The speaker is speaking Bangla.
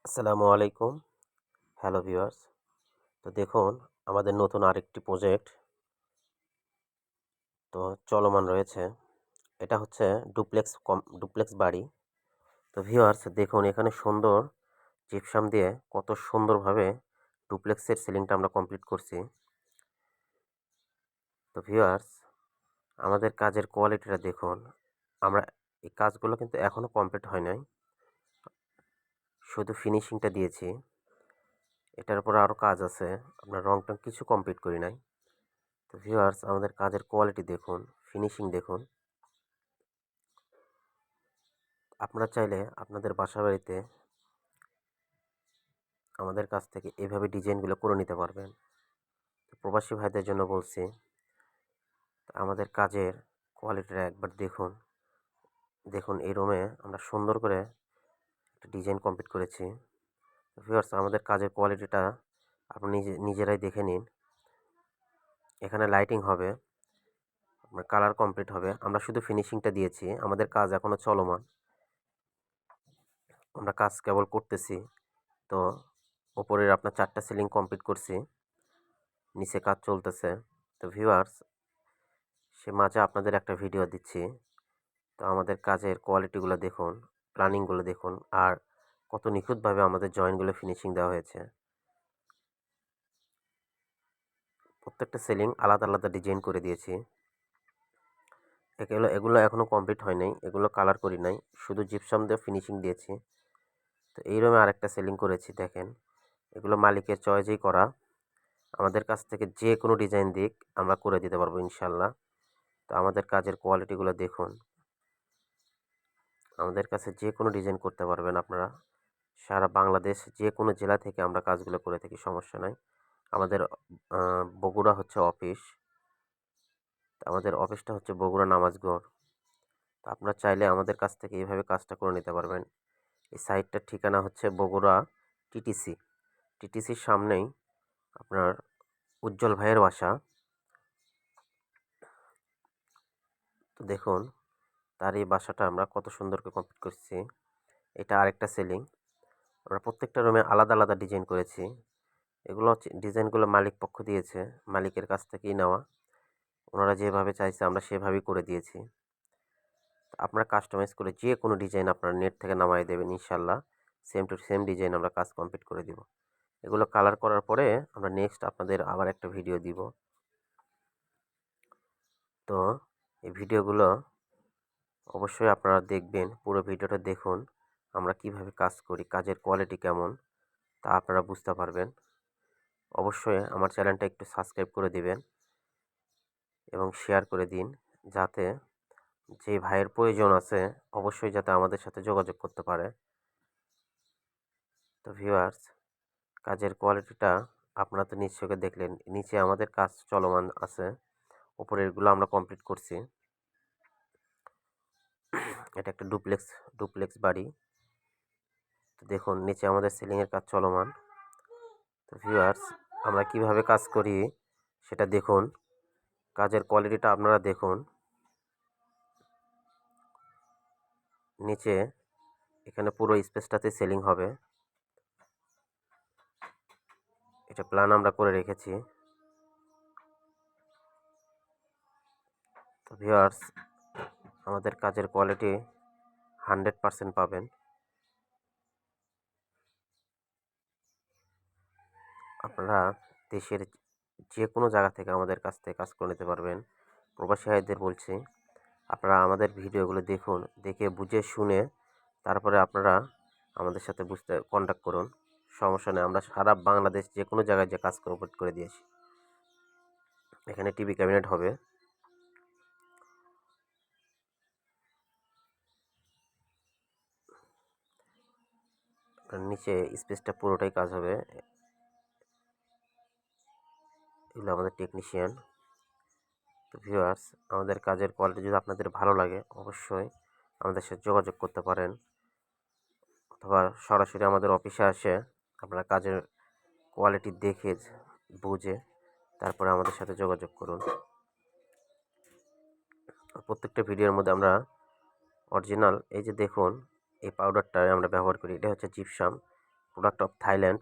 আসসালামু আলাইকুম। Hello viewers. তো দেখুন, আমাদের নতুন আরেকটি প্রজেক্ট তো চলমান রয়েছে। এটা হচ্ছে ডুপ্লেক্স বাড়ি। তো ভিউয়ার্স দেখুন, এখানে সুন্দর জিপসাম দিয়ে কত সুন্দরভাবে ডুপ্লেক্সের সিলিংটা আমরা কমপ্লিট করছি। তো ভিউয়ার্স, আমাদের কাজের কোয়ালিটিটা দেখুন। আমরা এই কাজগুলো কিন্তু এখনো কমপ্লিট হয় নাই। শুধু ফিনিশিংটা দিয়েছি। এটার উপরে আরও কাজ আছে। আমরা রং-টং কিছু কমপ্লিট করি নাই। তো ভিউয়ার্স, আমাদের কাজের কোয়ালিটি দেখুন, ফিনিশিং দেখুন। আপনারা চাইলে আপনাদের বাসাবাড়িতে আমাদের কাছ থেকে এভাবে ডিজাইনগুলো করে নিতে পারবেন। প্রবাসী ভাইদের জন্য বলছি, আমাদের কাজের কোয়ালিটিটা একবার দেখুন। দেখুন, এই রুমে আমরা সুন্দর করে একটা ডিজাইন কমপ্লিট করেছি। ভিউয়ার্স, আমাদের কাজের কোয়ালিটিটা আপনি নিজেরাই দেখে নিন। এখানে লাইটিং হবে, আপনার কালার কমপ্লিট হবে। আমরা শুধু ফিনিশিংটা দিয়েছি, আমাদের কাজ এখনও চলমান। আমরা কাজ কেবল করতেছি। তো ওপরের আপনার 4টা সিলিং কমপ্লিট করছি, নিচে কাজ চলতেছে। তো ভিউয়ার্স, সে মাঝে আপনাদের একটা ভিডিও দিচ্ছি। তো আমাদের কাজের কোয়ালিটিগুলো দেখুন, প্ল্যানিংগুলো দেখুন, আর কত নিখুঁতভাবে আমাদের জয়েন্টগুলো ফিনিশিং দেওয়া হয়েছে। প্রত্যেকটা সিলিং আলাদা আলাদা ডিজাইন করে দিয়েছি। এগুলো এখনও কমপ্লিট হয় নাই, এগুলো কালার করি নাই, শুধু জিপসাম দিয়ে ফিনিশিং দিয়েছি। তো এই রুমে আরেকটা সিলিং করেছি, দেখেন। এগুলো মালিকের চয়েসেই করা। আমাদের কাছ থেকে যে কোনো ডিজাইন দিক আমরা করে দিতে পারবো ইনশাল্লাহ। তো আমাদের কাজের কোয়ালিটিগুলো দেখুন। আমাদের কাছে যে কোনো ডিজাইন করতে পারবেন আপনারা। সারা বাংলাদেশ যে কোনো জেলা থেকে আমরা কাজগুলো করে থাকি, সমস্যা নাই। আমাদের বগুড়া হচ্ছে অফিস। আমাদের অফিসটা হচ্ছে বগুড়া নামাজগড়। তো আপনারা চাইলে আমাদের কাছ থেকে এইভাবে কাজটা করে নিতে পারবেন। এই সাইটটার ঠিকানা হচ্ছে বগুড়া টিটিসি। টিটিসির সামনেই আপনার উজ্জ্বল ভাইয়ের বাসা। তো দেখুন, তার এই বাসাটা আমরা কত সুন্দর করে কমপ্লিট করছি। এটা আরেকটা সিলিং। আমরা প্রত্যেকটা রুমে আলাদা আলাদা ডিজাইন করেছি। এগুলো হচ্ছে ডিজাইনগুলো মালিক পক্ষ দিয়েছে, মালিকের কাছ থেকেই নেওয়া। ওনারা যেভাবে চাইছে আমরা সেভাবেই করে দিয়েছি। আপনারা কাস্টমাইজ করে যে কোনো ডিজাইন আপনারা নেট থেকে নামাই দেবেন, ইনশাল্লাহ সেম টু সেম ডিজাইন আমরা কাজ কমপ্লিট করে দিব। এগুলো কালার করার পরে আমরা নেক্সট আপনাদের আবার একটা ভিডিও দিব। তো এই ভিডিওগুলো অবশ্যই আপনারা দেখবেন, পুরো ভিডিওটা দেখুন। আমরা কিভাবে কাজ করি, কাজের কোয়ালিটি কেমন, তা আপনারা বুঝতে পারবেন। অবশ্যই আমার চ্যানেলটা একটু সাবস্ক্রাইব করে দিবেন এবং শেয়ার করে দিন, যাতে যে ভাইয়ের প্রয়োজন আছে অবশ্যই যাতে আমাদের সাথে যোগাযোগ করতে পারে। তো ভিউয়ার্স, কাজের কোয়ালিটিটা আপনারা তো নিশ্চয়ই দেখলেন। নিচে আমাদের কাজ চলমান আছে, উপরেরগুলো আমরা কমপ্লিট করছি। এটা একটা ডুপ্লেক্স বাড়ি। তো দেখুন, নিচে আমাদের সিলিংয়ের কাজ চলমান। তো ভিউয়ার্স, আমরা কিভাবে কাজ করি সেটা দেখুন, কাজের কোয়ালিটিটা আপনারা দেখুন। নিচে এখানে পুরো স্পেসটাতে সেলিং হবে, এটা প্ল্যান আমরা করে রেখেছি। তো ভিউয়ার্স, আমাদের কাজের কোয়ালিটি 100% পাবেন। আপনারা দেশের যে কোনো জায়গা থেকে আমাদের কাছ থেকে কাজ করে নিতে পারবেন। প্রবাসী ভাইদের বলছি, আপনারা আমাদের ভিডিওগুলো দেখুন, দেখে বুঝে শুনে তারপরে আপনারা আমাদের সাথে কন্ট্যাক্ট করুন। সমস্যা নেই, আমরা সারা বাংলাদেশ যে কোনো জায়গায় যে কাজ কমপ্লিট করে দিয়েছি। এখানে টিভি ক্যাবিনেট হবে। নিচে স্পেসটা পুরোটাই কাজ হবে। এগুলো আমাদের টেকনিশিয়ান। তো ভিউয়ার্স, আমাদের কাজের কোয়ালিটি যদি আপনাদের ভালো লাগে অবশ্যই আমাদের সাথে যোগাযোগ করতে পারেন, অথবা সরাসরি আমাদের অফিসে আসে আপনারা কাজের কোয়ালিটি দেখে বুঝে তারপরে আমাদের সাথে যোগাযোগ করুন। প্রত্যেকটা ভিডিওর মধ্যে আমরা অরিজিনাল, এই যে দেখুন, এই পাউডারটা আমরা ব্যবহার করি, এটা হচ্ছে জিপসাম। Product of Thailand.